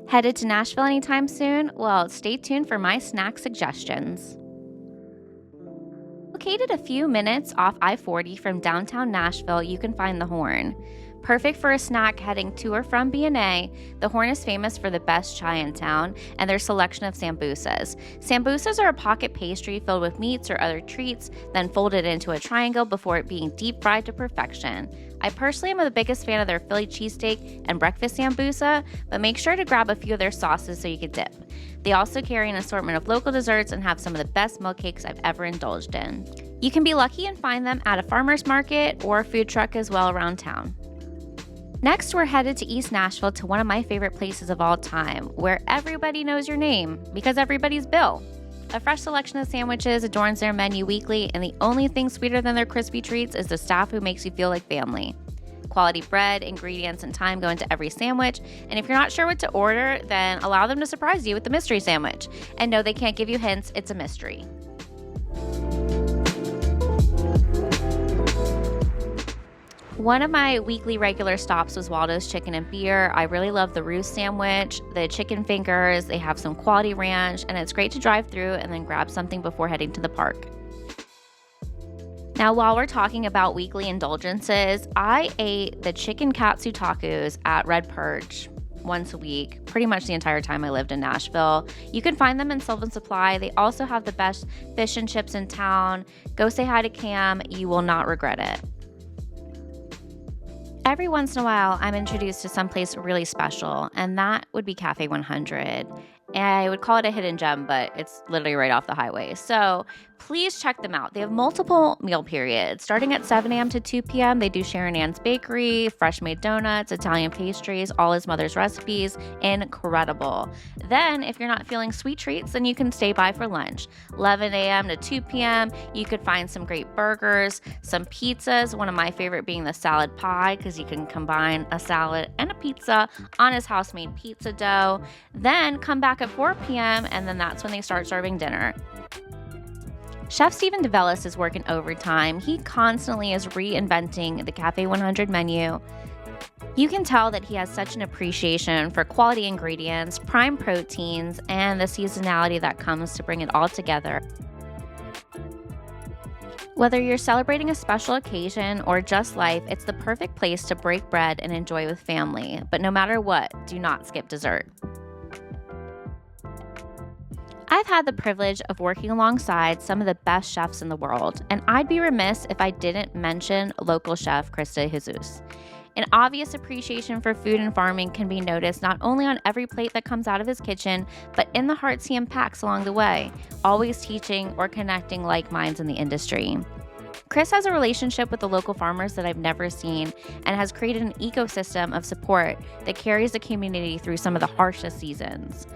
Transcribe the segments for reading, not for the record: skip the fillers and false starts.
Headed to Nashville anytime soon? Well, stay tuned for my snack suggestions. Located a few minutes off I-40 from downtown Nashville, you can find The Horn. Perfect for a snack heading to or from B&A, The Horn is famous for the best chai in town and their selection of sambusas. Sambusas are a pocket pastry filled with meats or other treats, then folded into a triangle before it being deep fried to perfection. I personally am the biggest fan of their Philly cheesesteak and breakfast sambusa, but make sure to grab a few of their sauces so you can dip. They also carry an assortment of local desserts and have some of the best milk cakes I've ever indulged in. You can be lucky and find them at a farmer's market or food truck as well around town. Next, we're headed to East Nashville to one of my favorite places of all time, where everybody knows your name, because everybody's Bill. A fresh selection of sandwiches adorns their menu weekly, and the only thing sweeter than their crispy treats is the staff who makes you feel like family. Quality bread, ingredients, and time go into every sandwich, and if you're not sure what to order, then allow them to surprise you with the mystery sandwich. And no, they can't give you hints, it's a mystery. One of my weekly regular stops was Waldo's Chicken and Beer. I really love the roast sandwich, the chicken fingers, they have some quality ranch, and it's great to drive through and then grab something before heading to the park. Now, while we're talking about weekly indulgences, I ate the chicken katsu tacos at Perch once a week, pretty much the entire time I lived in Nashville. You can find them in Sylvan Supply. They also have the best fish and chips in town. Go say hi to Cam. You will not regret it. Every once in a while, I'm introduced to someplace really special, and that would be Cafe 100. And I would call it a hidden gem, but it's literally right off the highway. So please check them out. They have multiple meal periods. Starting at 7 a.m. to 2 p.m., they do Sharon Ann's Bakery, fresh made donuts, Italian pastries, all his mother's recipes. Incredible. Then, if you're not feeling sweet treats, then you can stay by for lunch. 11 a.m. to 2 p.m., you could find some great burgers, some pizzas, one of my favorite being the salad pie, because you can combine a salad and a pizza on his house-made pizza dough. Then come back at 4 p.m., and then that's when they start serving dinner. Chef Stephen DeVellis is working overtime. He constantly is reinventing the Cafe 100 menu. You can tell that he has such an appreciation for quality ingredients, prime proteins, and the seasonality that comes to bring it all together. Whether you're celebrating a special occasion or just life, it's the perfect place to break bread and enjoy with family. But no matter what, do not skip dessert. I've had the privilege of working alongside some of the best chefs in the world, and I'd be remiss if I didn't mention local chef Chris DeJesus. An obvious appreciation for food and farming can be noticed not only on every plate that comes out of his kitchen, but in the hearts he impacts along the way, always teaching or connecting like minds in the industry. Chris has a relationship with the local farmers that I've never seen and has created an ecosystem of support that carries the community through some of the harshest seasons.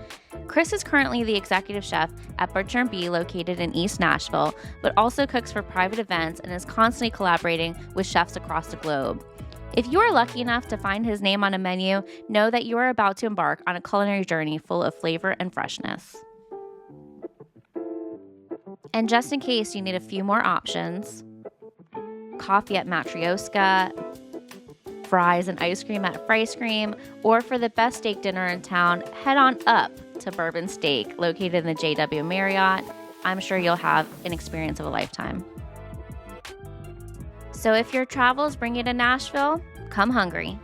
Chris is currently the executive chef at Perch located in East Nashville, but also cooks for private events and is constantly collaborating with chefs across the globe. If you are lucky enough to find his name on a menu, know that you are about to embark on a culinary journey full of flavor and freshness. And just in case you need a few more options, coffee at Matryoshka, fries and ice cream at Frice Cream, or for the best steak dinner in town, head on up to Bourbon Steak, located in the JW Marriott. I'm sure you'll have an experience of a lifetime. So if your travels bring you to Nashville, come hungry.